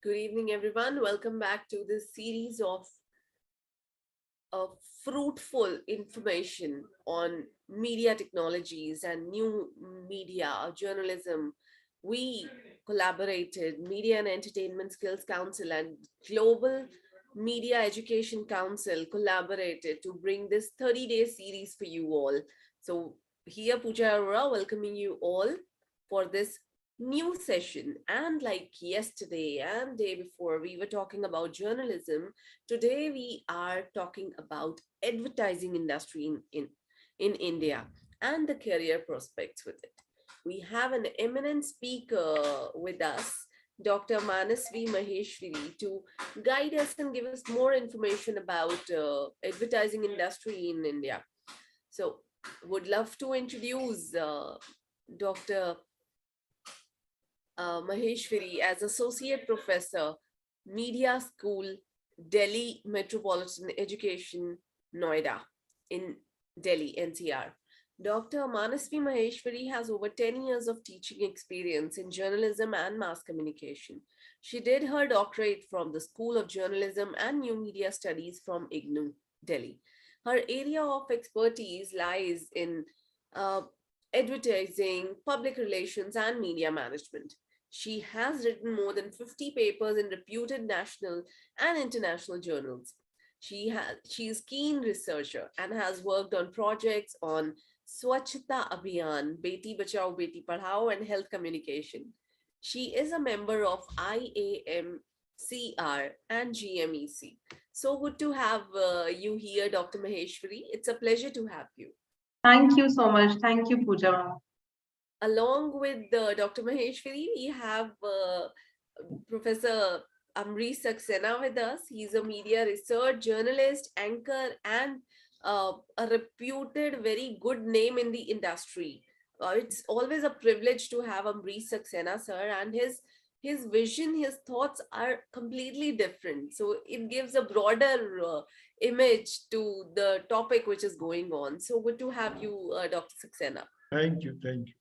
Good evening, everyone. Welcome back to this series of fruitful information on media technologies and new media journalism. We collaborated, Media and Entertainment Skills Council and Global Media Education Council collaborated to bring this 30-day series for you all. So here, Pooja Arora, welcoming you all for this new session. And like yesterday and day before, we were talking about journalism. Today we are talking about advertising industry in India and the career prospects with it. We have an eminent speaker with us, Dr. Manasvi Maheshwari, to guide us and give us more information about advertising industry in India. So would love to introduce Dr. Maheshwari as Associate Professor, Media School, Delhi Metropolitan Education, Noida, in Delhi, NCR. Dr. Manasvi Maheshwari has over 10 years of teaching experience in journalism and mass communication. She did her doctorate from the School of Journalism and New Media Studies from IGNOU, Delhi. Her area of expertise lies in uh, advertising, public relations, and media management. She has written more than 50 papers in reputed national and international journals. She is keen researcher and has worked on projects on Swachhata Abhiyan, Beti Bachao Beti Padhao, and health communication. She is a member of IAMCR and GMEC. So good to have you here, Dr. Maheshwari. It's a pleasure to have you. Thank you so much. Thank you, Pooja. Along with Dr. Maheshwari, we have Professor Amrish Saxena with us. He's a media research journalist, anchor, and a reputed, very good name in the industry. It's always a privilege to have Amrish Saxena, sir, and his vision, his thoughts are completely different. So it gives a broader image to the topic which is going on. So good to have you, Dr. Saxena. Thank you. Thank you.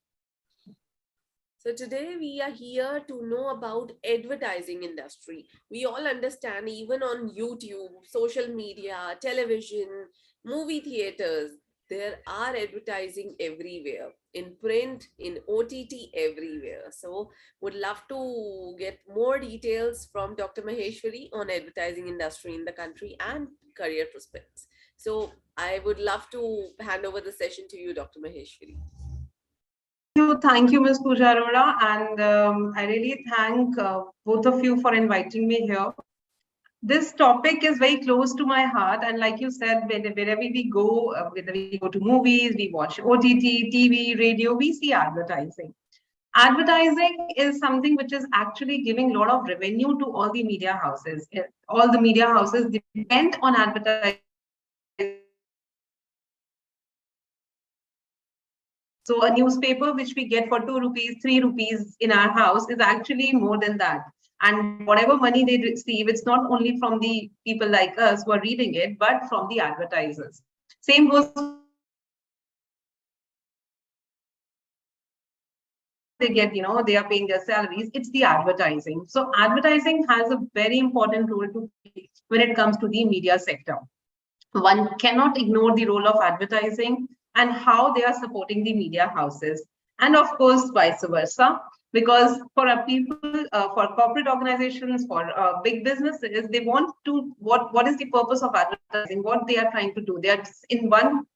So today we are here to know about advertising industry. We all understand even on YouTube, social media, television, movie theaters, there are advertising everywhere, in print, in OTT, everywhere. So would love to get more details from Dr. Maheshwari on advertising industry in the country and career prospects. So I would love to hand over the session to you, Dr. Maheshwari. Thank you, Ms. Pooja Arora, and I really thank both of you for inviting me here. This topic is very close to my heart, and like you said, wherever we go, whether we go to movies, we watch OTT, TV, radio, we see advertising. Advertising is something which is actually giving a lot of revenue to all the media houses. All the media houses depend on advertising. So a newspaper which we get for 2 rupees, 3 rupees in our house is actually more than that. And whatever money they receive, it's not only from the people like us who are reading it, but from the advertisers. Same goes. They get, they are paying their salaries. It's the advertising. So advertising has a very important role to play when it comes to the media sector. One cannot ignore the role of advertising and how they are supporting the media houses. And of course, vice versa, because for people, for corporate organizations, for big businesses, they want to, what is the purpose of advertising, what they are trying to do. They are in one,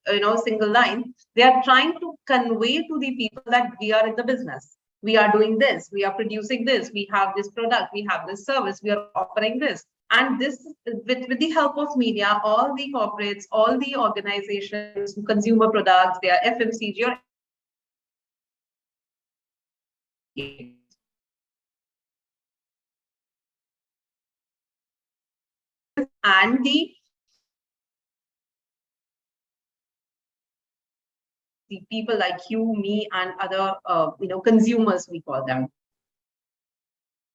single line, they are trying to convey to the people that we are in the business. We are doing this, we are producing this, we have this product, we have this service, we are offering this. And this, with the help of media, all the corporates, all the organizations, consumer products, they are FMCG or and the people like you, me, and other, consumers, we call them.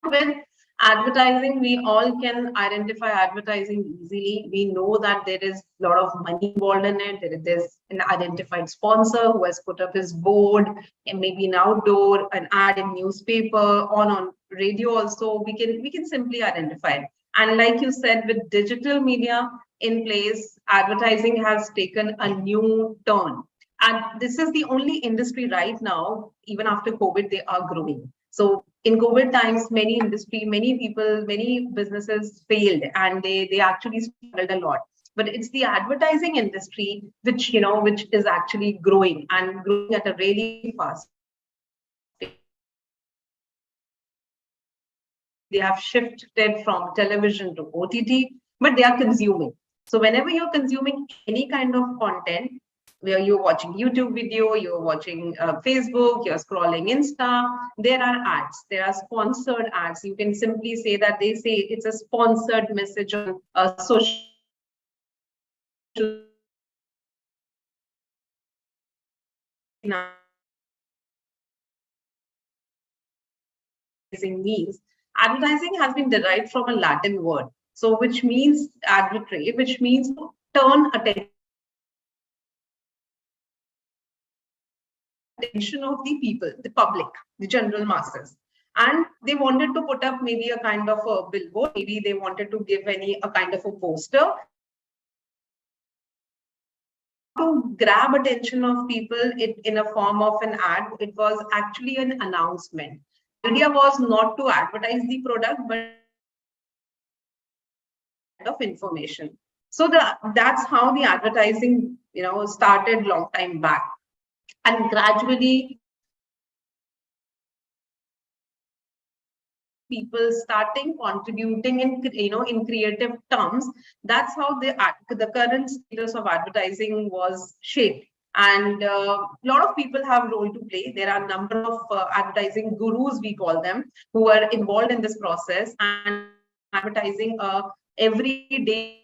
With advertising, we all can identify advertising easily. We know that there is a lot of money involved in it. There's an identified sponsor who has put up his board and maybe an outdoor, an ad in newspaper, on radio also, we can simply identify it. And like you said, with digital media in place, advertising has taken a new turn. And this is the only industry right now, even after COVID, they are growing. So in COVID times, many industry, many people, many businesses failed, and they actually struggled a lot. But it's the advertising industry which, which is actually growing and growing at a really fast pace. They have shifted from television to OTT, but they are consuming. So whenever you're consuming any kind of content, where you're watching YouTube video, you're watching Facebook, you're scrolling Insta, there are ads, there are sponsored ads. You can simply say that they say it's a sponsored message on social means. Advertising has been derived from a Latin word, so which means advertise, which means to turn attention of the people, the public, the general masses. And they wanted to put up maybe a kind of a billboard, maybe they wanted to give a kind of a poster to grab attention of people in a form of an ad. It was actually an announcement. The idea was not to advertise the product, but of information. So that's how the advertising, started long time back. And gradually people starting contributing in creative terms. That's how the current status of advertising was shaped. And a lot of people have role to play. There are a number of advertising gurus, we call them, who are involved in this process and advertising every day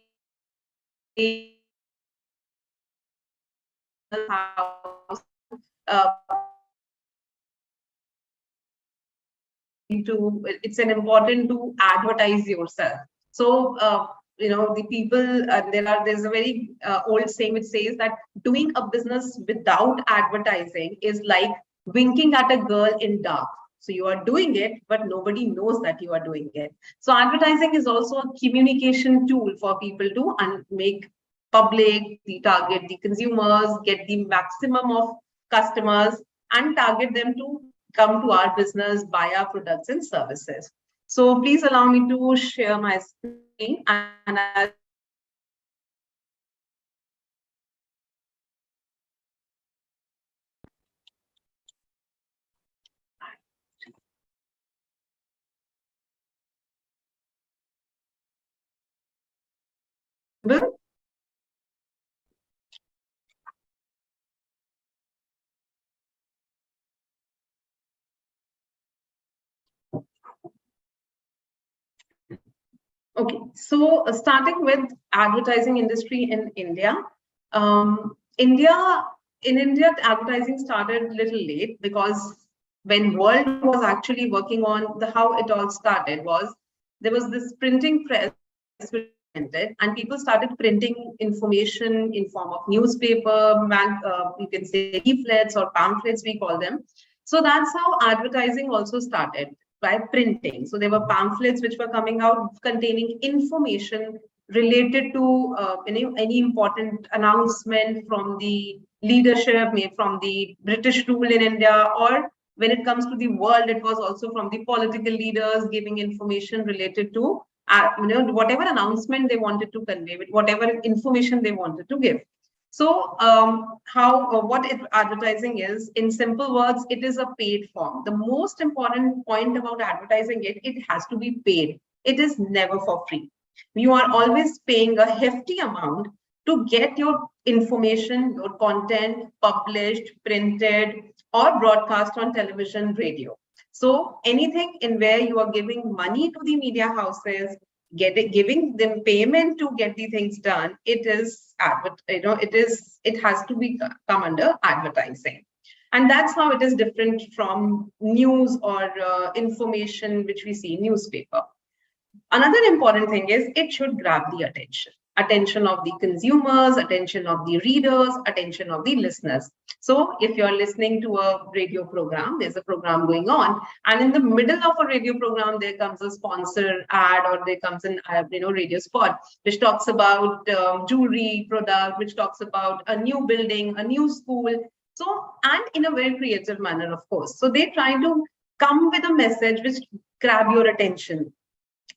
uh, it's an important to advertise yourself. So the people, there's a very old saying which says that doing a business without advertising is like winking at a girl in dark. So you are doing it, but nobody knows that you are doing it. So advertising is also a communication tool for people to make public, the target the consumers, get the maximum of customers, and target them to come to our business, buy our products and services. So please allow me to share my screen, and I'll okay, so starting with advertising industry in India. In India, advertising started a little late, because when world was actually working on how it all started was, there was this printing press and people started printing information in form of newspaper, you can say leaflets or pamphlets, we call them. So that's how advertising also started, by printing. So there were pamphlets which were coming out containing information related to any important announcement from the leadership, maybe from the British rule in India, or when it comes to the world, it was also from the political leaders giving information related to whatever announcement they wanted to convey, whatever information they wanted to give. So what advertising is, in simple words, it is a paid form. The most important point about advertising it has to be paid. It is never for free. You are always paying a hefty amount to get your information, your content published, printed, or broadcast on television, radio. So anything in where you are giving money to the media houses, giving them payment to get the things done, it has to be come under advertising. And that's how it is different from news or information which we see in newspaper. Another important thing is it should grab the attention. attention of the consumers, attention of the readers, attention of the listeners. So if you're listening to a radio program, there's a program going on, and in the middle of a radio program, there comes a sponsor ad, or there comes an radio spot which talks about jewelry product, which talks about a new building, a new school. So, and in a very creative manner, of course. So they try to come with a message which grab your attention.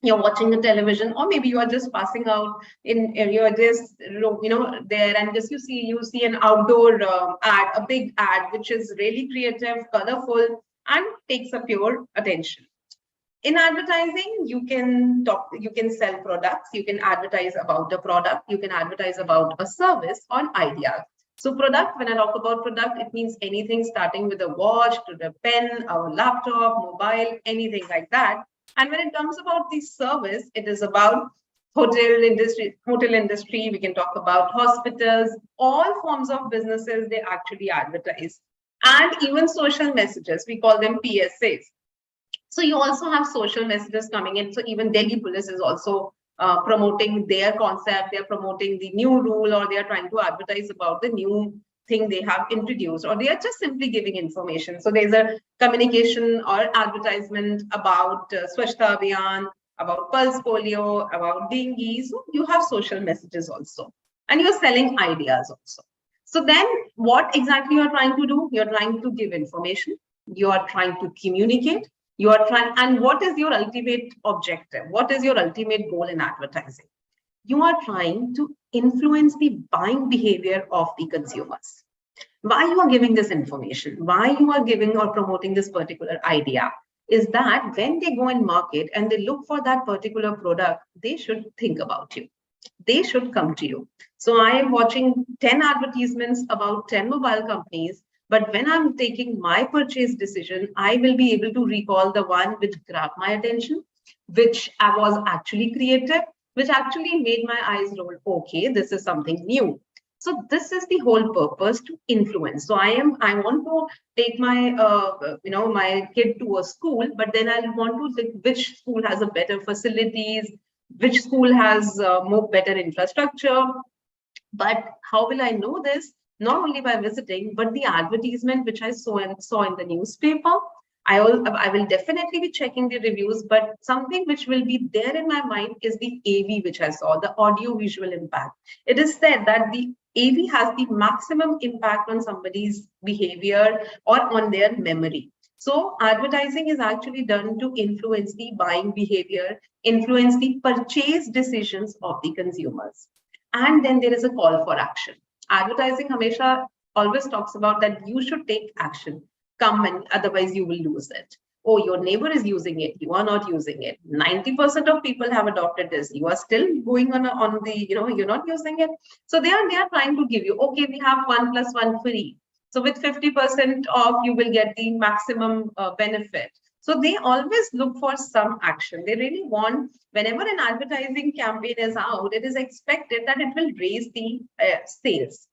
You're watching a television, or maybe you are just passing out you're just there, and just you see an outdoor ad, a big ad which is really creative, colorful, and takes up your attention. In advertising, you can sell products, you can advertise about a product, you can advertise about a service or idea. So product, when I talk about product, it means anything starting with a watch to the pen, our laptop, mobile, anything like that. And when it comes about the service, it is about hotel industry, we can talk about hospitals, all forms of businesses, they actually advertise. And even social messages, we call them PSAs. So you also have social messages coming in. So even Delhi police is also promoting their concept, they're promoting the new rule, or they are trying to advertise about the new thing they have introduced, or they are just simply giving information. So there's a communication or advertisement about Swachhta Abhiyan, about pulse polio, about dengue. So you have social messages also, and you're selling ideas also. So then what exactly you're trying to do? You're trying to give information, you are trying to communicate, you are trying, and what is your ultimate objective? What is your ultimate goal in advertising? You are trying to influence the buying behavior of the consumers. Why you are giving this information, why you are giving or promoting this particular idea, is that when they go in market and they look for that particular product, they should think about you. They should come to you. So I am watching 10 advertisements about 10 mobile companies, but when I'm taking my purchase decision, I will be able to recall the one which grabbed my attention, which was actually creative, which actually made my eyes roll. Okay, this is something new. So this is the whole purpose, to influence. So I want to take my my kid to a school, but then I want to think which school has a better facilities, which school has more better infrastructure. But how will I know this? Not only by visiting, but the advertisement which I saw in the newspaper. I will definitely be checking the reviews, but something which will be there in my mind is the AV which I saw, the audio visual impact. It is said that the AV has the maximum impact on somebody's behavior or on their memory. So advertising is actually done to influence the buying behavior, influence the purchase decisions of the consumers. And then there is a call for action. Advertising Hamesha always talks about that you should take action. Come, and otherwise you will lose it. Oh, your neighbor is using it, you are not using it. 90% of people have adopted this. You are still going on the, you're not using it. So they are trying to give you, okay, we have 1+1 free. So with 50% off, you will get the maximum benefit. So they always look for some action. They really want, whenever an advertising campaign is out, it is expected that it will raise the sales.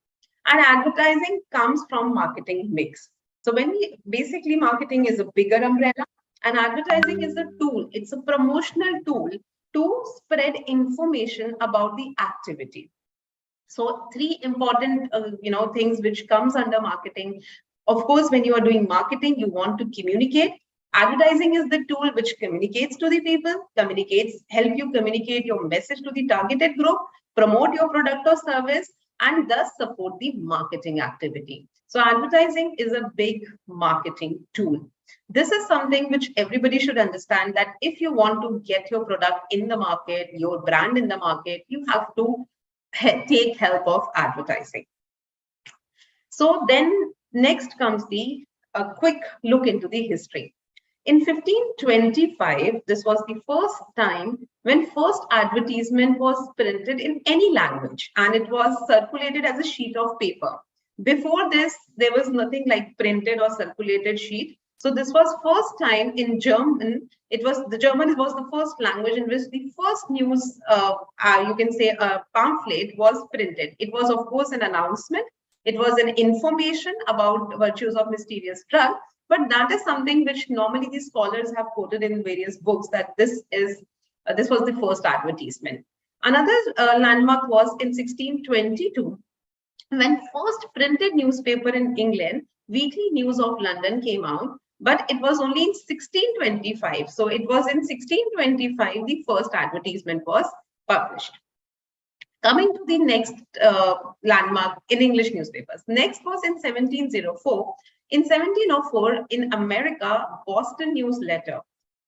And advertising comes from marketing mix. So basically marketing is a bigger umbrella, and advertising is a tool. It's a promotional tool to spread information about the activity. So 3 important, things which comes under marketing. Of course, when you are doing marketing, you want to communicate. Advertising is the tool which communicates to the people, help you communicate your message to the targeted group, promote your product or service, and thus support the marketing activity. So advertising is a big marketing tool. This is something which everybody should understand, that if you want to get your product in the market, your brand in the market, you have to take help of advertising. So then next comes a quick look into the history. In 1525, this was the first time when first advertisement was printed in any language, and it was circulated as a sheet of paper. Before this, there was nothing like printed or circulated sheet. So this was first time in German. German was the first language in which the first news, you can say a pamphlet, was printed. It was, of course, an announcement. It was an information about virtues of mysterious drug. But that is something which normally the scholars have quoted in various books, that this was the first advertisement. Another landmark was in 1622, when first printed newspaper in England, Weekly News of London, came out, but it was only in 1625. So it was in 1625 the first advertisement was published. Coming to the next landmark in English newspapers. Next was in 1704. In 1704, in America, Boston Newsletter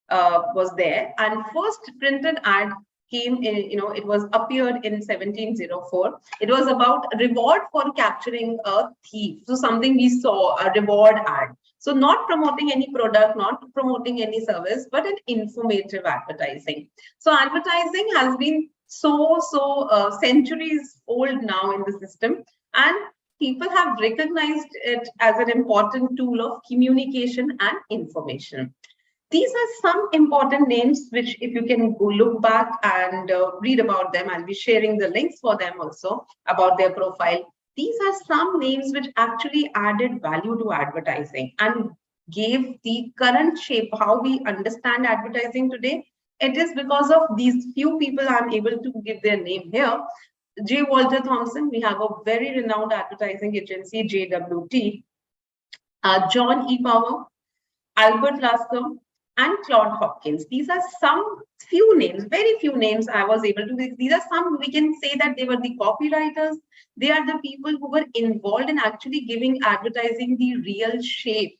was there, and first printed ad came in, it was appeared in 1704. It was about reward for capturing a thief. So something we saw, a reward ad. So not promoting any product, not promoting any service, but an informative advertising. So advertising has been so centuries old now in the system, and people have recognized it as an important tool of communication and information. These are some important names which, if you can go look back and read about them, I'll be sharing the links for them also about their profile. These are some names which actually added value to advertising and gave the current shape how we understand advertising today. It is because of these few people I'm able to give their name here. J. Walter Thompson, we have a very renowned advertising agency, JWT. John E. Power, Albert Lasker, and Claude Hopkins. These are some few names, very few names I was able to. These are some, we can say that they were the copywriters. They are the people who were involved in actually giving advertising the real shape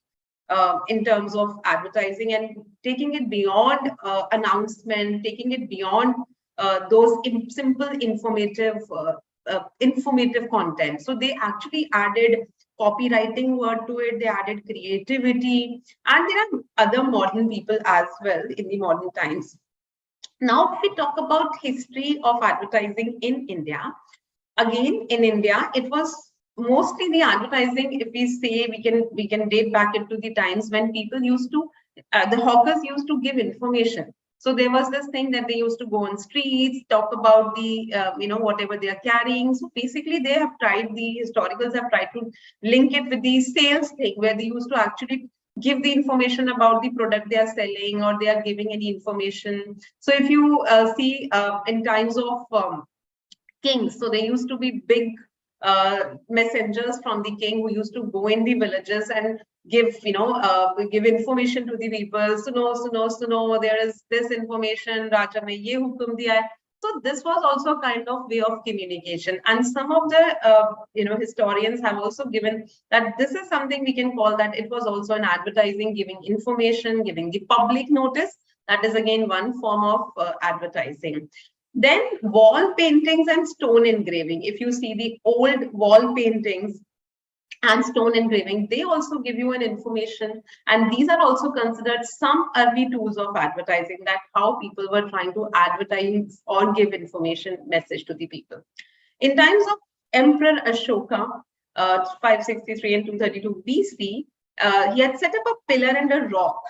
in terms of advertising and taking it beyond announcement, taking it beyond those simple informative content. So they actually added copywriting word to it, they added creativity, and there are other modern people as well in the modern times. Now, if we talk about history of advertising in India, again, in India, it was mostly the advertising. If we say we can date back into the times when people used to, the hawkers used to give information. So there was this thing that they used to go on streets, talk about the, whatever they are carrying. So basically they have tried, the historicals have tried to link it with the sales thing where they used to actually give the information about the product they are selling or they are giving any information. So if you see in times of kings, so there used to be big messengers from the king who used to go in the villages and give give information to the people. Suno, there is this information, Raja mein ye hukum diya hai. So this was also a kind of way of communication, and some of the historians have also given that this is something we can call that it was also an advertising, giving information, giving the public notice. That is again one form of advertising. Then wall paintings and stone engraving. If you see the old wall paintings and stone engraving, they also give you an information, and these are also considered some early tools of advertising, that how people were trying to advertise or give information message to the people. In times of Emperor Ashoka, 563 and 232 BC, he had set up a pillar and a rock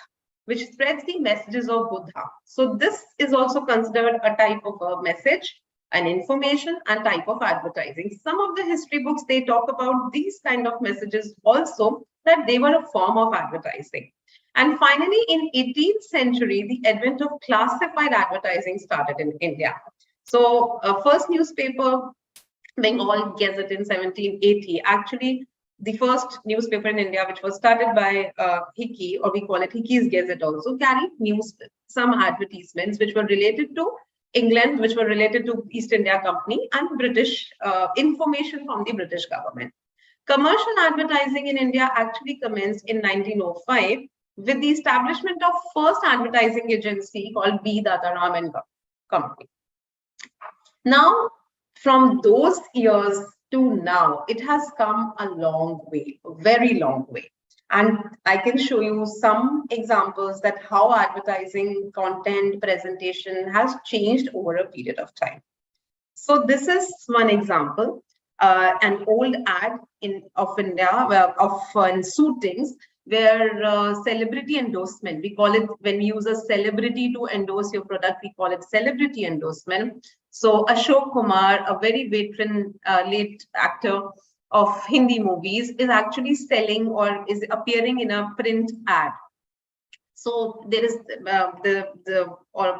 which spreads the messages of Buddha. So this is also considered a type of a message, an information, and type of advertising. Some of the history books, they talk about these kind of messages also, that they were a form of advertising. And finally, in 18th century, the advent of classified advertising started in India. So first newspaper, Bengal Gazette in 1780, actually the first newspaper in India, which was started by Hickey, or we call it Hickey's Gazette also, carried some advertisements which were related to England, which were related to East India Company, and British information from the British government. Commercial advertising in India actually commenced in 1905 with the establishment of first advertising agency called B. Dataram and Company. Now, from those years to now, it has come a long way, a very long way. And I can show you some examples that how advertising, content, presentation has changed over a period of time. So this is one example, an old ad of India, of suitings, where celebrity endorsement, we call it, when we use a celebrity to endorse your product, we call it celebrity endorsement. So Ashok Kumar, a very veteran late actor of Hindi movies, is actually selling or is appearing in a print ad. So there is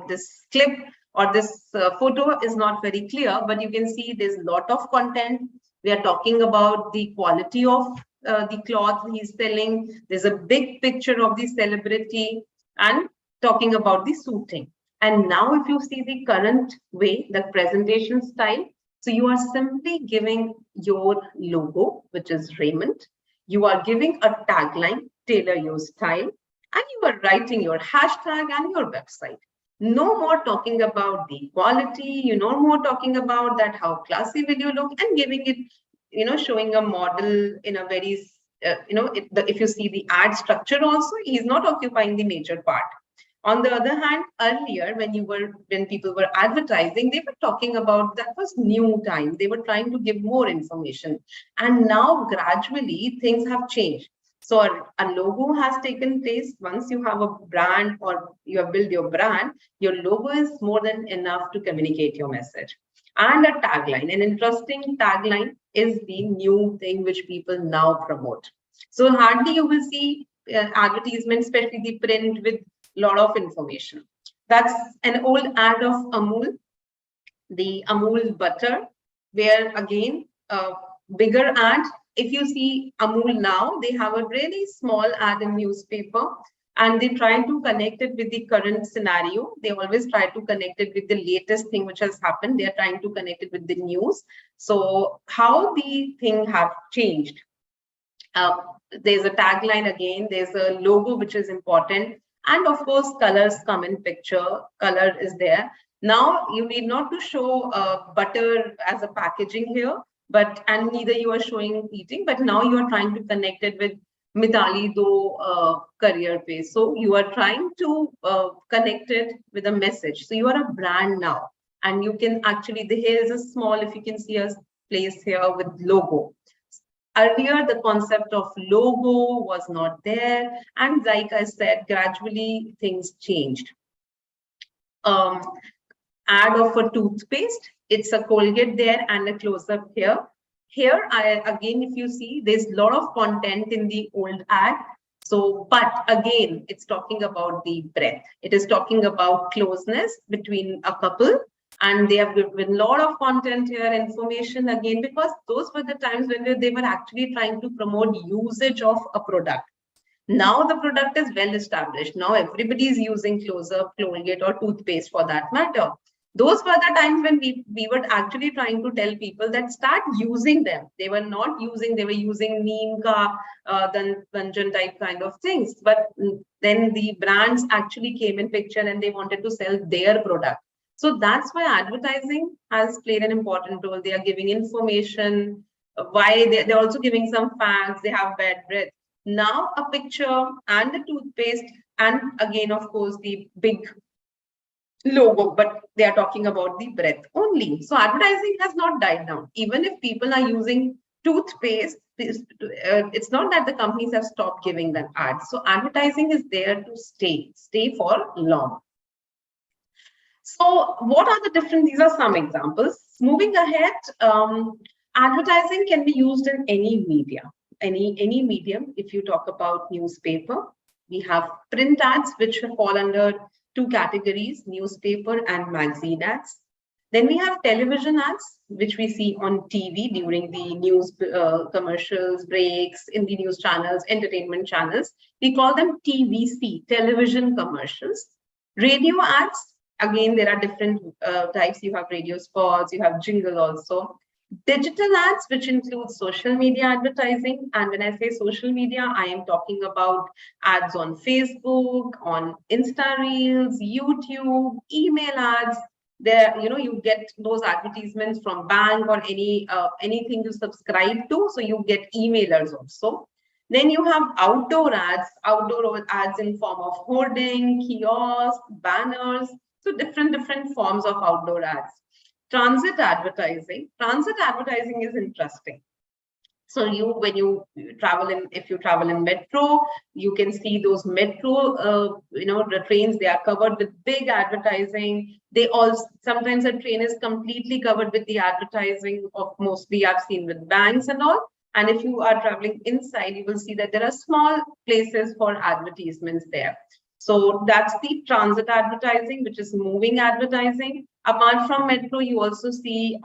this clip or this photo is not very clear, but you can see there's a lot of content. We are talking about the quality of the cloth he's selling. There's a big picture of the celebrity and talking about the suiting. And now if you see the current way, the presentation style, so you are simply giving your logo, which is Raymond. You are giving a tagline, tailor your style, and you are writing your hashtag and your website. No more talking about the quality, no more talking about that how classy will you look, and giving it, showing a model in a very, if you see the ad structure also, he's not occupying the major part. On the other hand, earlier when people were advertising, they were talking about that was new time. They were trying to give more information. And now gradually things have changed. So a logo has taken place. Once you have a brand or you have built your brand, your logo is more than enough to communicate your message. And a tagline, an interesting tagline is the new thing which people now promote. So hardly you will see advertisements, especially the print with lot of information. That's an old ad of Amul, the Amul butter, where again, a bigger ad. If you see Amul now, they have a really small ad in newspaper and they try to connect it with the current scenario. They always try to connect it with the latest thing which has happened. They're trying to connect it with the news. So how the thing have changed. There's a tagline again, there's a logo which is important. And of course, colors come in picture, color is there. Now you need not to show butter as a packaging here, and neither you are showing eating, but now you are trying to connect it with Mitali Do career page. So you are trying to connect it with a message. So you are a brand now. And you can actually, here is a small, if you can see a place here with logo. Earlier, the concept of logo was not there. And like I said, gradually things changed. Ad of a toothpaste. It's a Colgate there and a close-up here. Here, again, if you see, there's a lot of content in the old ad. So, but again, it's talking about the breadth. It is talking about closeness between a couple. And they have given a lot of content here, information again, because those were the times when they were actually trying to promote usage of a product. Now the product is well established. Now everybody is using Close-Up, Colgate, or toothpaste for that matter. Those were the times when we were actually trying to tell people that start using them. They were not using, they were using neem ka, Banjan type kind of things. But then the brands actually came in picture and they wanted to sell their product. So that's why advertising has played an important role. They are giving information, why they're also giving some facts, they have bad breath. Now a picture and a toothpaste, and again, of course, the big logo, but they are talking about the breath only. So advertising has not died down. Even if people are using toothpaste, it's not that the companies have stopped giving them ads. So advertising is there to stay for long. So what are the different, these are some examples. Moving ahead, advertising can be used in any media, any medium. If you talk about newspaper, we have print ads, which fall under two categories, newspaper and magazine ads. Then we have television ads, which we see on TV during the news commercials, breaks, in the news channels, entertainment channels. We call them TVC, television commercials. Radio ads, again, there are different types. You have radio spots, you have jingle also. Digital ads, which include social media advertising. And when I say social media, I am talking about ads on Facebook, on Insta Reels, YouTube, email ads. There, you get those advertisements from bank or anything you subscribe to. So you get emailers also. Then you have outdoor ads in form of hoarding, kiosks, banners. So different forms of outdoor ads. Transit advertising is interesting. So if you travel in metro, you can see those metro, the trains, they are covered with big advertising. Sometimes a train is completely covered with the advertising of, mostly I've seen with banks and all. And if you are traveling inside, you will see that there are small places for advertisements there. So that's the transit advertising, which is moving advertising. Apart from metro, you also see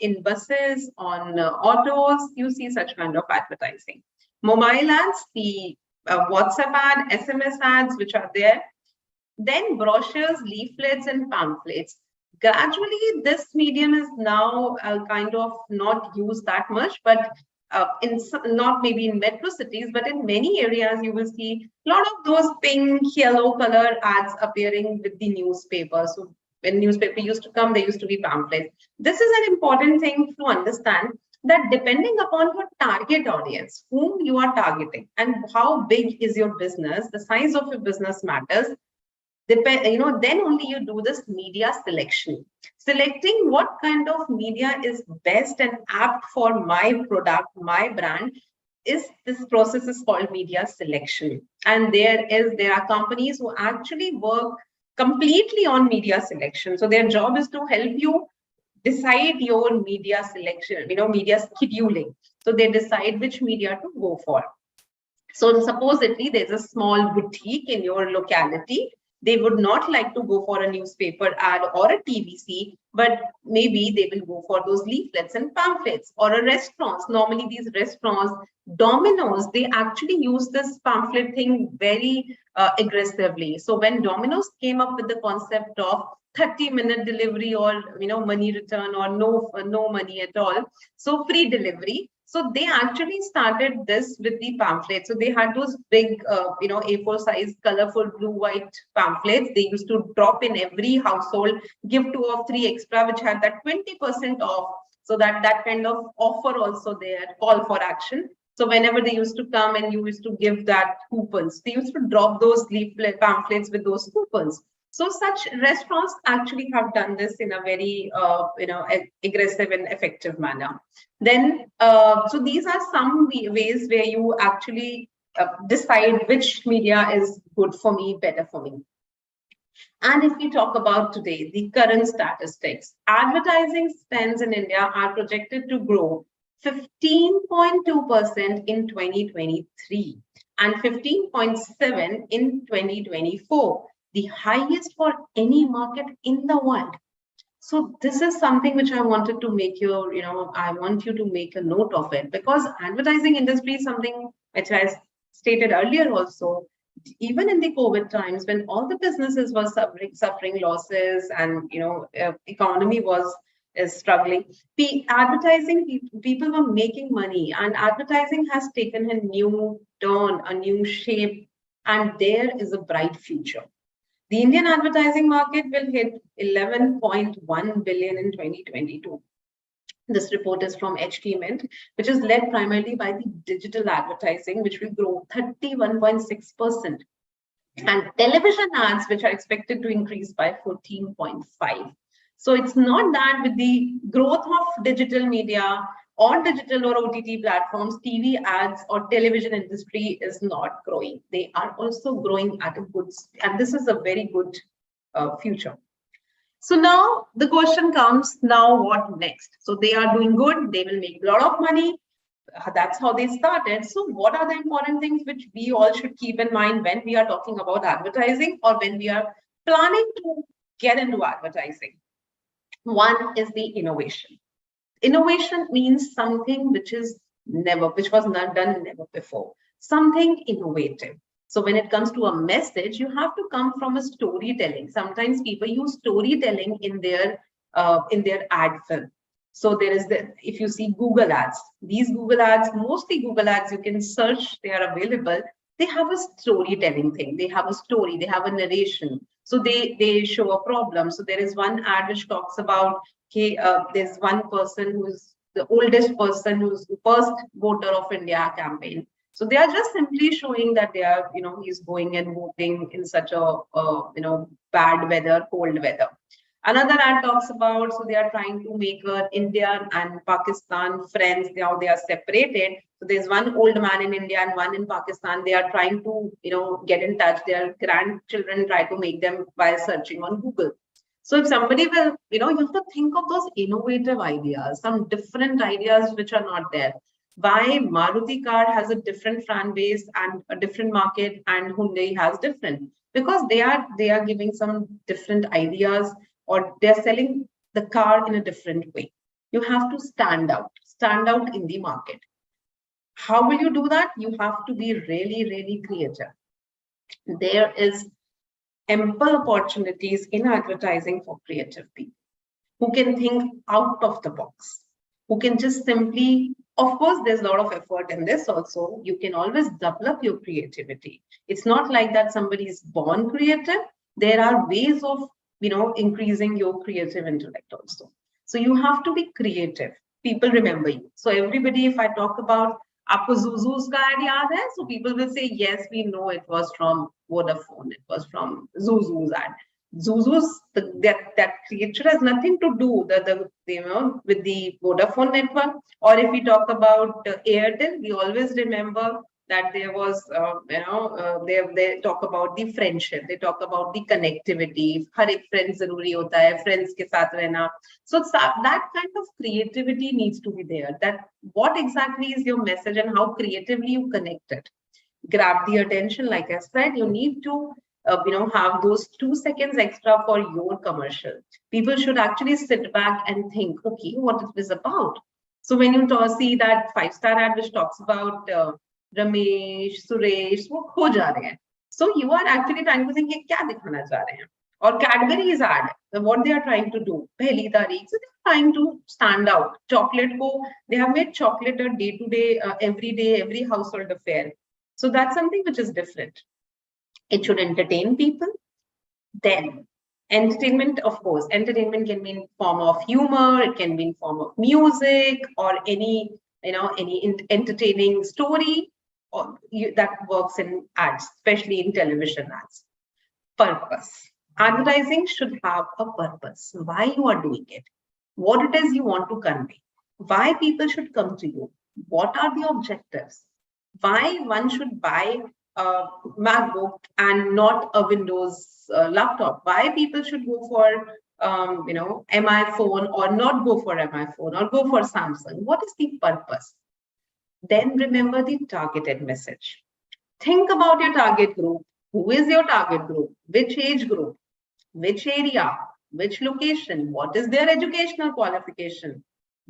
in buses, on autos, you see such kind of advertising. Mobile ads, the WhatsApp ad, SMS ads, which are there. Then brochures, leaflets, and pamphlets. Gradually, this medium is now kind of not used that much, but not maybe in metro cities, but in many areas, you will see a lot of those pink, yellow color ads appearing with the newspaper. So when newspaper used to come, there used to be pamphlets. This is an important thing to understand, that depending upon your target audience, whom you are targeting, and how big is your business, the size of your business matters. Then only you do this media selection. Selecting what kind of media is best and apt for my product, my brand, this process is called media selection. And there are companies who actually work completely on media selection. So their job is to help you decide your media selection, media scheduling. So they decide which media to go for. So supposedly there's a small boutique in your locality. They would not like to go for a newspaper ad or a TVC, but maybe they will go for those leaflets and pamphlets. Or a restaurants. Normally these restaurants, Domino's, they actually use this pamphlet thing very aggressively. So when Domino's came up with the concept of 30-minute delivery, or money return, or no money at all, so free delivery. So they actually started this with the pamphlets. So they had those big, A4 size, colorful blue-white pamphlets. They used to drop in every household, give 2 or 3 extra, which had that 20% off. So that kind of offer also there, call for action. So whenever they used to come and you used to give that coupons, they used to drop those leaflet pamphlets with those coupons. So such restaurants actually have done this in a very, aggressive and effective manner. Then, so these are some ways where you actually decide which media is good for me, better for me. And if we talk about today, the current statistics, advertising spends in India are projected to grow 15.2% in 2023 and 15.7% in 2024. The highest for any market in the world. So this is something which I wanted to make I want you to make a note of it, because advertising industry is something which I stated earlier also. Even in the COVID times, when all the businesses were suffering losses, and economy is struggling, people were making money, and advertising has taken a new turn, a new shape, and there is a bright future. The Indian advertising market will hit 11.1 billion in 2022. This report is from HT Mint, which is led primarily by the digital advertising, which will grow 31.6%. And television ads, which are expected to increase by 14.5%. So it's not that with the growth of digital media or digital or OTT platforms, TV ads or television industry is not growing. They are also growing at a good, and this is a very good future. So now the question comes, now what next? So they are doing good, they will make a lot of money. That's how they started. So what are the important things which we all should keep in mind when we are talking about advertising, or when we are planning to get into advertising? One is the innovation. Innovation means something which was not done never before, something innovative. So when it comes to a message, you have to come from a storytelling. Sometimes people use storytelling in their ad film. So there is if you see Google ads, mostly Google ads, you can search, they are available. They have a storytelling thing. They have a story, they have a narration. So they show a problem. So there is one ad which talks about, there's one person who's the oldest person, who's the first voter of India campaign. So they are just simply showing that they are, he's going and voting in such a, bad weather, cold weather. Another ad talks about, so they are trying to make India and Pakistan friends. Now they are separated. So there's one old man in India and one in Pakistan. They are trying to, get in touch. Their grandchildren try to make them by searching on Google. So if somebody will, you have to think of those innovative ideas, some different ideas which are not there. Why Maruti car has a different fan base and a different market, and Hyundai has different? because they are giving some different ideas, or they're selling the car in a different way. You have to stand out in the market. How will you do that? You have to be really, really creative. There is ample opportunities in advertising for creative people who can think out of the box, who can just simply, of course, there's a lot of effort in this also. You can always develop your creativity. It's not like that somebody is born creative. There are ways of, increasing your creative intellect also. So you have to be creative. People remember you. So everybody, if I talk about आपको Zuzu's का ad याद है? So people will say, yes, we know it was from Vodafone. It was from Zuzu's ad. Zuzu's that creature has nothing to do with the Vodafone network. Or if we talk about Airtel, we always remember that there was they talk about the friendship, they talk about the connectivity. हर एक friend जरूरी होता है, friends के साथ रहना. So that kind of creativity needs to be there. That what exactly is your message and how creatively you connect it. Grab the attention, like I said, you need to have those 2 seconds extra for your commercial. People should actually sit back and think, okay, what is this about? So when you see that 5-star ad which talks about Ramesh, Suresh, वो खो जा रहे हैं. So you are actually trying to think, ये क्या दिखाना चाह रहे हैं? Or Cadbury's ad, what they are trying to do, पहली तारीख, so they're trying to stand out. Chocolate को, they have made chocolate a day-to-day, every day, every household affair. So that's something which is different. It should entertain people. Then entertainment, of course, entertainment can be in form of humor, it can be in form of music, or any entertaining story, or that works in ads, especially in television ads. Purpose. Advertising should have a purpose. Why you are doing it, what it is you want to convey, why people should come to you, what are the objectives, why one should buy a MacBook and not a Windows laptop, why people should go for MI phone or not go for MI phone or go for Samsung. What is the purpose? Then remember the targeted message. Think about your target group. Who is your target group? Which age group? Which area? Which location? What is their educational qualification?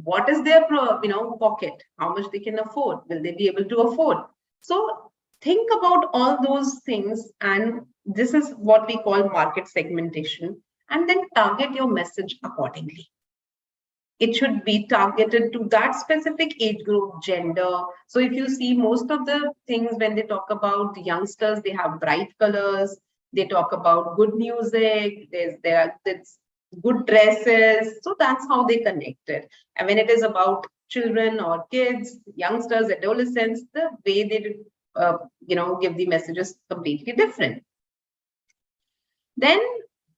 What is their pocket? How much they can afford? Will they be able to afford? So think about all those things, and this is what we call market segmentation, and then target your message accordingly. It should be targeted to that specific age group, gender. So if you see most of the things when they talk about the youngsters, they have bright colors, they talk about good music, there's good dresses. So that's how they connect it. And when it is about children or kids, youngsters, adolescents, the way they give the messages completely different. Then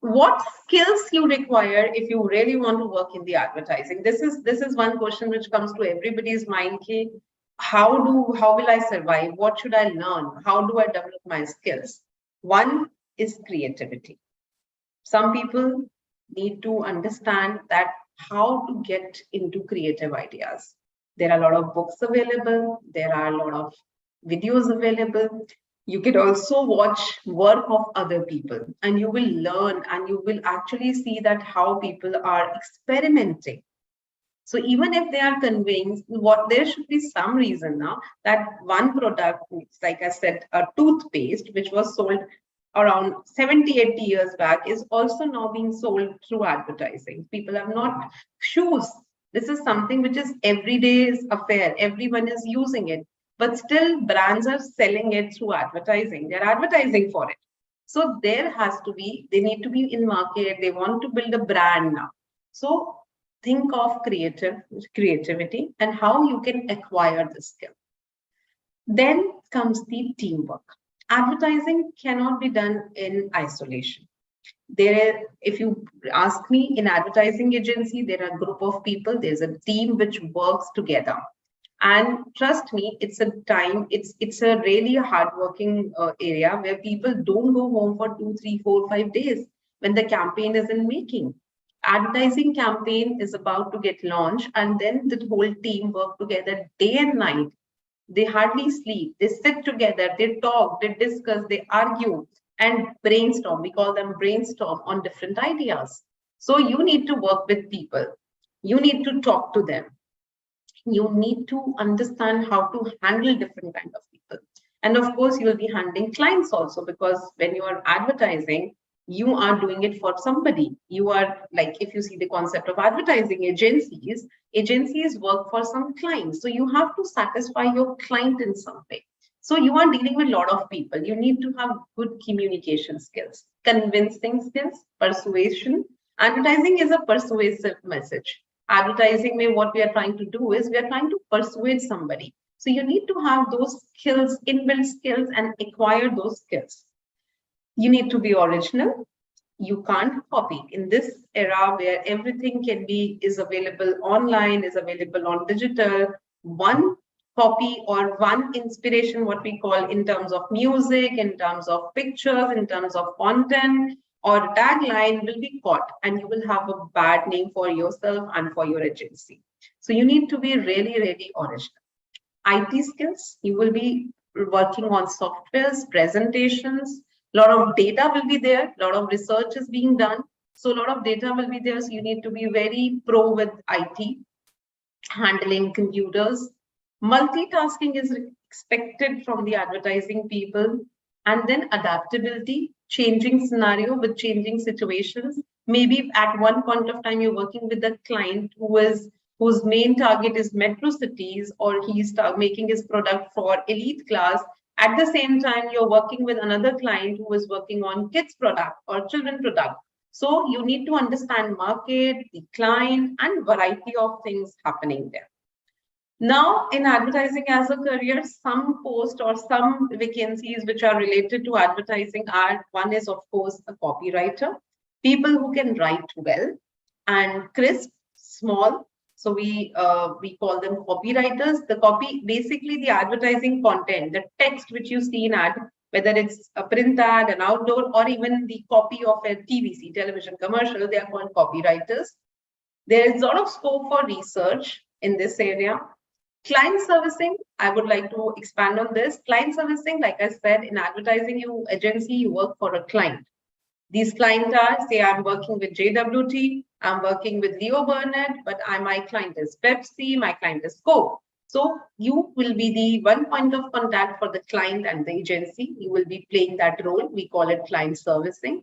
what skills you require if you really want to work in the advertising? This is one question which comes to everybody's mind. How will I survive? What should I learn? How do I develop my skills? One is creativity. Some people need to understand that how to get into creative ideas. There are a lot of books available. There are a lot of videos available. You can also watch work of other people, and you will learn, and you will actually see that how people are experimenting. So even if they are conveying there should be some reason now that one product, like I said, a toothpaste, which was sold around 70, 80 years back, is also now being sold through advertising. People have not shoes. This is something which is everyday's affair. Everyone is using it. But still, brands are selling it through advertising. They're advertising for it. So they need to be in market. They want to build a brand now. So think of creativity and how you can acquire the skill. Then comes the teamwork. Advertising cannot be done in isolation. If you ask me, in advertising agency, there are a group of people. There's a team which works together. And trust me, it's a really hardworking area where people don't go home for 2, 3, 4, 5 days when the campaign is in making. Advertising campaign is about to get launched, and then the whole team work together day and night. They hardly sleep. They sit together, they talk, they discuss, they argue, and brainstorm. We call them brainstorm on different ideas. So you need to work with people. You need to talk to them. You need to understand how to handle different kind of people. And of course, you will be handling clients also, because when you are advertising, you are doing it for somebody. You are like, if you see the concept of advertising agencies, agencies work for some clients. So you have to satisfy your client in some way. So you are dealing with a lot of people. You need to have good communication skills, convincing skills, persuasion. Advertising is a persuasive message. Advertising may, what we are trying to do is we are trying to persuade somebody. So you need to have those skills, inbuilt skills, and acquire those skills. You need to be original. You can't copy. In this era where everything is available online, is available on digital, one copy or one inspiration, what we call in terms of music, in terms of pictures, in terms of content or tagline will be caught, and you will have a bad name for yourself and for your agency. So you need to be really, really original. IT skills, you will be working on softwares, presentations, a lot of data will be there, a lot of research is being done. So a lot of data will be there. So you need to be very pro with IT, handling computers. Multitasking is expected from the advertising people. And then adaptability, changing scenario with changing situations. Maybe at one point of time, you're working with a client whose main target is metro cities, or he's making his product for elite class. At the same time, you're working with another client who is working on kids product or children product. So you need to understand market, the client, and variety of things happening there. Now, in advertising as a career, some posts or some vacancies which are related to advertising are, one is, of course, a copywriter, people who can write well and crisp, small. So we call them copywriters. The copy, basically the advertising content, the text which you see in ad, whether it's a print ad, an outdoor, or even the copy of a TVC, television commercial, they are called copywriters. There is a lot of scope for research in this area. Client servicing, I would like to expand on this. Client servicing, like I said, in advertising agency, you work for a client. These clients are, say, I'm working with JWT, I'm working with Leo Burnett, but my client is Pepsi, my client is Coke. So you will be the one point of contact for the client and the agency. You will be playing that role. We call it client servicing.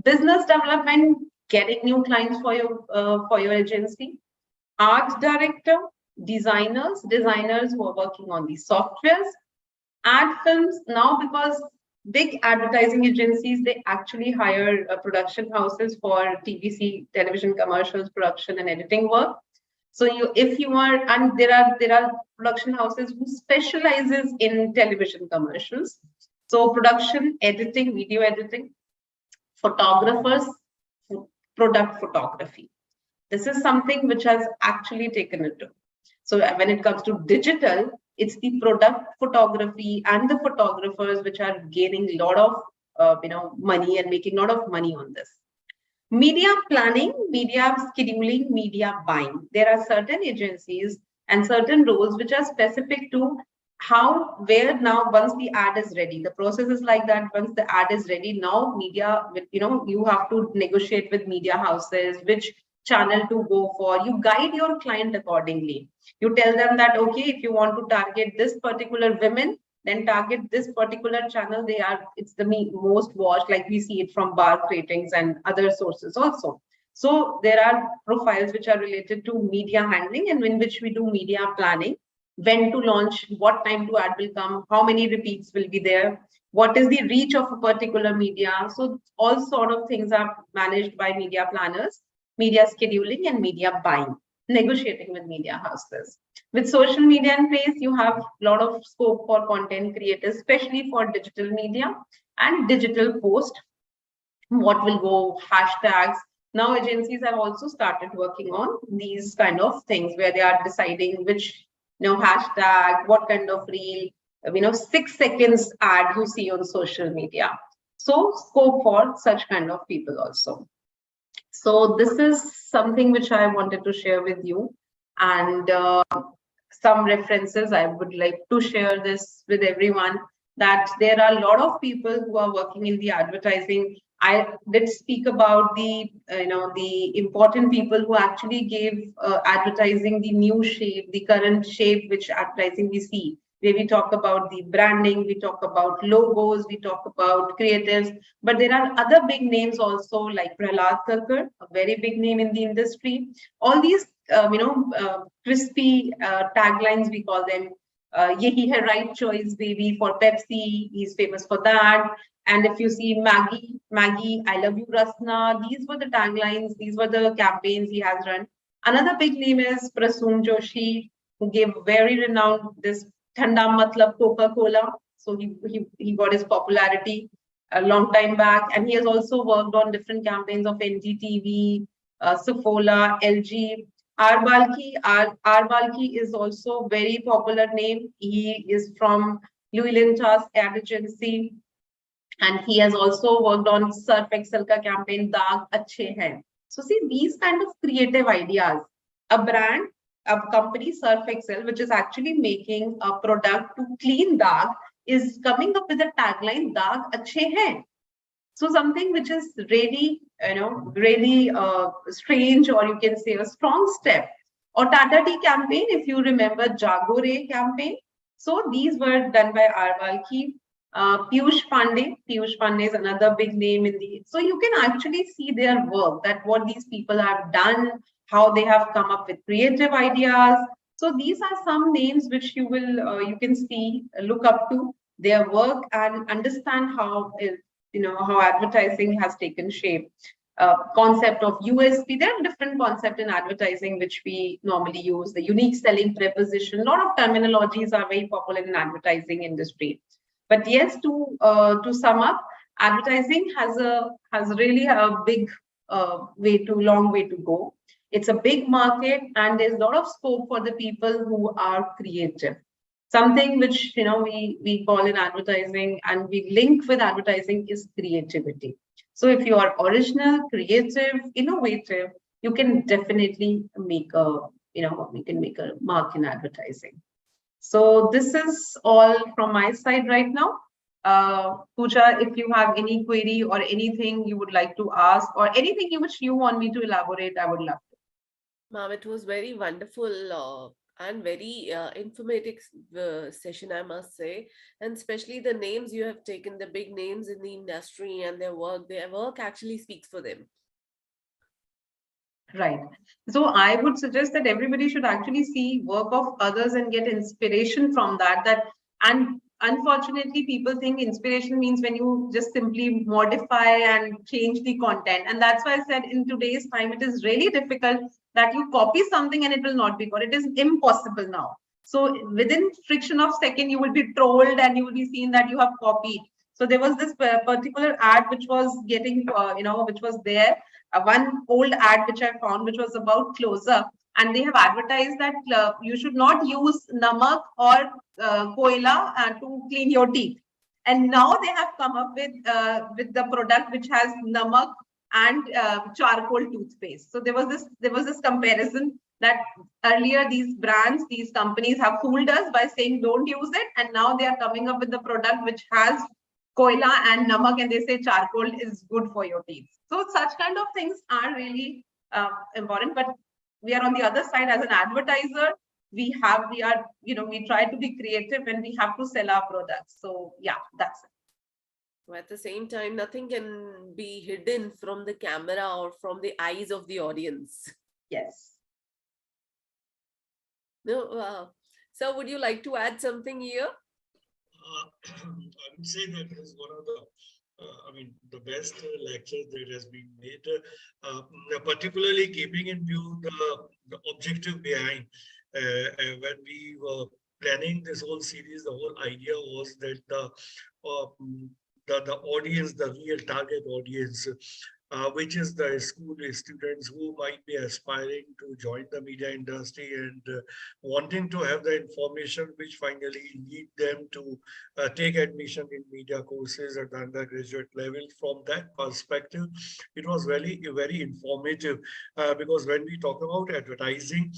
Business development, getting new clients for your agency. Art director, designers who are working on these softwares. Ad films, now because big advertising agencies, they actually hire production houses for TVC, television commercials, production and editing work. So there are production houses who specializes in television commercials. So production, editing, video editing, photographers, product photography. This is something which has actually taken it to. So when it comes to digital, it's the product photography and the photographers which are gaining a lot of money and making a lot of money on this. Media planning, media scheduling, media buying. There are certain agencies and certain roles which are specific to where now once the ad is ready. The process is like that. Once the ad is ready, now media, you have to negotiate with media houses, which channel to go for. You guide your client accordingly. You tell them that, okay, if you want to target this particular women, then target this particular channel. It's the most watched, like we see it from bar ratings and other sources also. So there are profiles which are related to media handling, and in which we do media planning, when to launch, what time to ad will come, how many repeats will be there, what is the reach of a particular media. So all sort of things are managed by media planners, media scheduling and media buying, negotiating with media houses. With social media in place, you have a lot of scope for content creators, especially for digital media and digital post. What will go, hashtags. Now agencies have also started working on these kind of things where they are deciding which hashtag, what kind of reel, 6 seconds ad you see on social media. So scope for such kind of people also. So this is something which I wanted to share with you, and some references I would like to share this with everyone. that there are a lot of people who are working in the advertising. I did speak about the the important people who actually gave advertising the new shape, the current shape which advertising we see. Where we talk about the branding, we talk about logos, we talk about creatives, but there are other big names also like Prahlad Karkar, a very big name in the industry. All these crispy taglines we call them. Yehi hai right choice, baby, for Pepsi. He's famous for that. And if you see Maggie, I love you, Rasna. These were the taglines. These were the campaigns he has run. Another big name is Prasoon Joshi, who gave very renowned this Thanda Matlab Coca-Cola. So he got his popularity a long time back. And he has also worked on different campaigns of NDTV, Saffola, LG. R. Balki is also a very popular name. He is from Llewellyn Chas ad agency, and he has also worked on Surf Excel ka campaign Daag Achhe Hain. So see these kind of creative ideas. A brand, a company Surf Excel, which is actually making a product to clean daag, is coming up with a tagline Daag Achhe Hain. So something which is really, really strange, or you can say a strong step. Or Tata Tea campaign, if you remember Jagore campaign. So these were done by Arvalki. Piyush Pandey is another big name in the. So you can actually see their work, that what these people have done, how they have come up with creative ideas. So these are some names which you can see, look up to their work and understand how how advertising has taken shape. Concept of USP. There are different concepts in advertising which we normally use. The unique selling preposition. A lot of terminologies are very popular in advertising industry. But yes, to sum up, advertising has really a big long way to go. It's a big market, and there's a lot of scope for the people who are creative. Something which we call in advertising and we link with advertising is creativity. So if you are original, creative, innovative, you can definitely make a mark in advertising. So this is all from my side right now. Pooja, if you have any query or anything you would like to ask or anything which you want me to elaborate, I would love to. Ma'am, it was very wonderful and very informative session, I must say. And especially the names you have taken, the big names in the industry and their work actually speaks for them. Right. So I would suggest that everybody should actually see work of others and get inspiration from that. And unfortunately, people think inspiration means when you just simply modify and change the content. And that's why I said in today's time, it is really difficult that you copy something and it will not be good. It is impossible now. So within friction of second, you will be trolled and you will be seen that you have copied. So there was this particular ad which was getting, which was there, one old ad which I found, which was about closer, and they have advertised that you should not use namak or koila to clean your teeth. And now they have come up with the product which has namak and charcoal toothpaste. So there was this comparison that earlier these brands, these companies have fooled us by saying don't use it, and now they are coming up with the product which has koila and namak, and they say charcoal is good for your teeth. So such kind of things are really important. But we are on the other side as an advertiser. We try to be creative and we have to sell our products. So yeah, that's it. At the same time, nothing can be hidden from the camera or from the eyes of the audience. Yes. No, so would you like to add something here? I would say that is one of the best lectures that has been made, particularly keeping in view the objective behind. When we were planning this whole series, the whole idea was that the audience, the real target audience, which is the school students who might be aspiring to join the media industry and wanting to have the information which finally lead them to take admission in media courses at the undergraduate level. From that perspective, it was very informative because when we talk about advertising,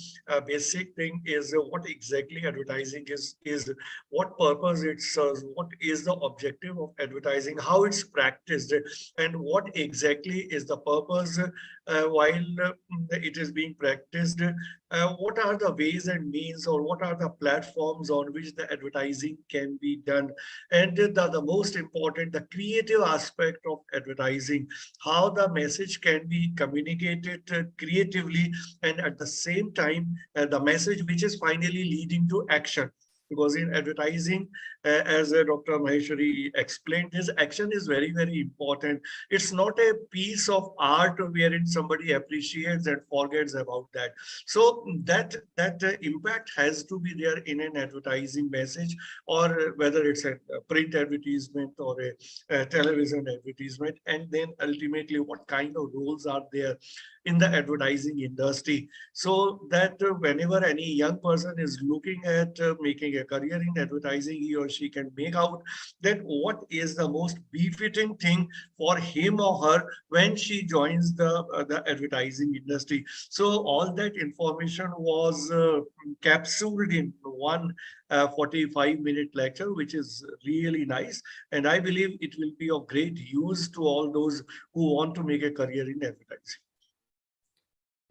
basic thing is what exactly advertising is what purpose it serves, what is the objective of advertising, how it's practiced, and what exactly is the purpose while it is being practiced. What are the ways and means, or what are the platforms on which the advertising can be done? And the most important, the creative aspect of advertising, how the message can be communicated creatively, and at the same time, the message which is finally leading to action. Because in advertising, as Dr. Maheshwari explained, his action is very important. It's not a piece of art wherein somebody appreciates and forgets about that. So that impact has to be there in an advertising message, or whether it's a print advertisement or a television advertisement, and then ultimately what kind of roles are there in the advertising industry, so that whenever any young person is looking at making a career in advertising, he or she can make out that what is the most befitting thing for him or her when she joins the advertising industry. So all that information was capsuled in one 45-minute lecture, which is really nice. And I believe it will be of great use to all those who want to make a career in advertising.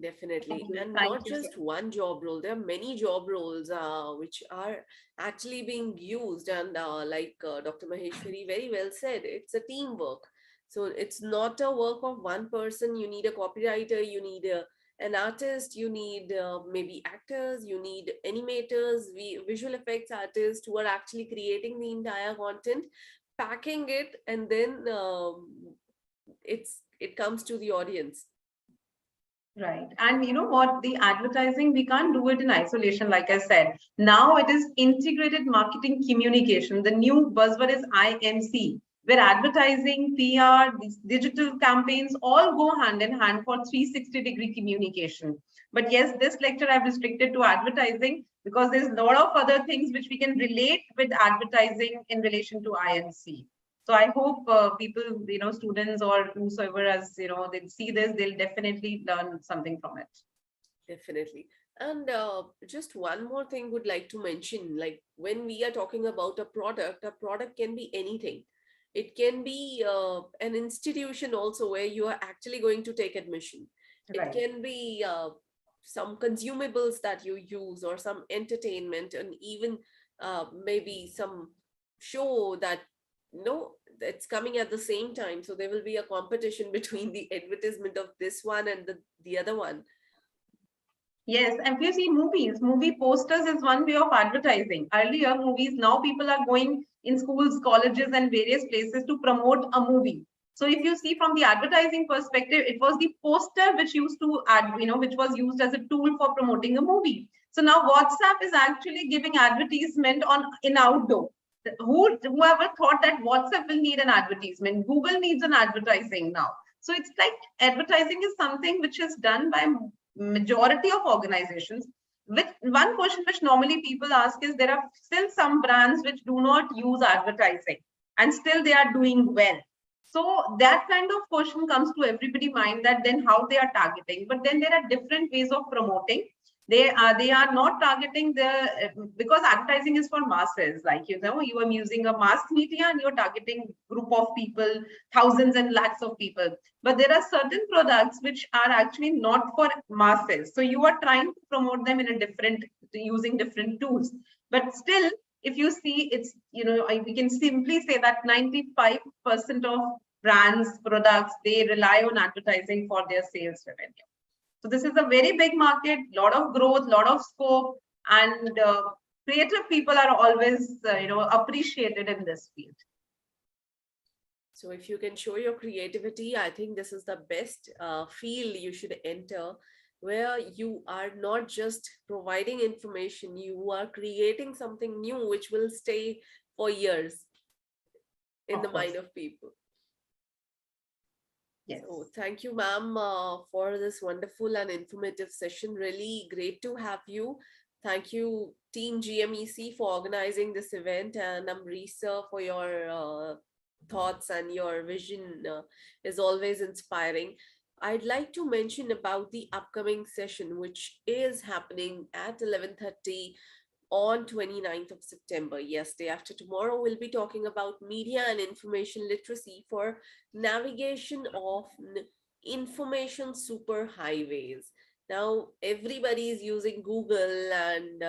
Definitely. And Thank not you, sir. just one job role, there are many job roles which are actually being used. And like Dr. Maheshwari very well said, it's a teamwork. So it's not a work of one person. You need a copywriter, you need an artist, you need maybe actors, you need animators, visual effects artists who are actually creating the entire content, packing it, and then it comes to the audience. Right. And you know what? The advertising, we can't do it in isolation, like I said. Now it is integrated marketing communication. The new buzzword is IMC, where advertising, PR, these digital campaigns all go hand in hand for 360-degree communication. But yes, this lecture I've restricted to advertising because there's a lot of other things which we can relate with advertising in relation to IMC. So I hope people, students or whosoever, as they see this, they'll definitely learn something from it. Definitely. And just one more thing would like to mention, like when we are talking about a product can be anything. It can be an institution also where you are actually going to take admission. It Right. can be some consumables that you use, or some entertainment, and even maybe some show that, that's coming at the same time. So there will be a competition between the advertisement of this one and the other one. Yes, and if you see movies, movie posters is one way of advertising. Earlier movies, now people are going in schools, colleges, and various places to promote a movie. So if you see from the advertising perspective, it was the poster which used to add, which was used as a tool for promoting a movie. So now WhatsApp is actually giving advertisement on in outdoor. Whoever thought that WhatsApp will need an advertisement, Google needs an advertising now. So it's like advertising is something which is done by majority of organizations. With one question which normally people ask is, there are still some brands which do not use advertising and still they are doing well. So that kind of question comes to everybody mind, that then how they are targeting. But then there are different ways of promoting. They are not targeting because advertising is for masses. Like, you are using a mass media and you're targeting group of people, thousands and lakhs of people. But there are certain products which are actually not for masses. So you are trying to promote them in a different, using different tools. But still, if you see, it's, we can simply say that 95% of brands, products, they rely on advertising for their sales revenue. So this is a very big market, lot of growth, lot of scope, and creative people are always, appreciated in this field. So if you can show your creativity, I think this is the best field you should enter, where you are not just providing information, you are creating something new which will stay for years in Of the course. mind of people. Yes. So thank you, ma'am, for this wonderful and informative session. Really great to have you. Thank you, Team GMEC, for organizing this event, and Amrisa for your thoughts and your vision is always inspiring. I'd like to mention about the upcoming session, which is happening at 11:30 on 29th of September. Yes, day after tomorrow, we'll be talking about media and information literacy for navigation of information superhighways. Now, everybody is using Google and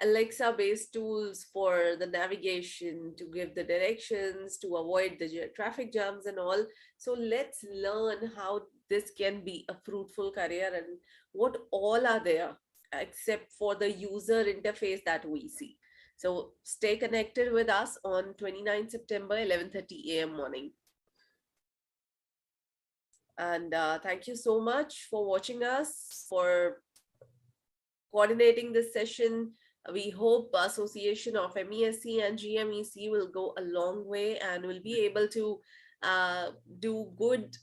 Alexa based tools for the navigation to give the directions, to avoid the traffic jams and all. So, let's learn how this can be a fruitful career and what all are there except for the user interface that we see. So stay connected with us on 29th September, 11:30 a.m. morning. And thank you so much for watching us, for coordinating this session. We hope Association of MESC and GMEC will go a long way and will be able to do good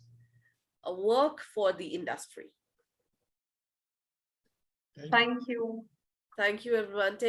work for the industry. Thank you. Thank you, everyone. Take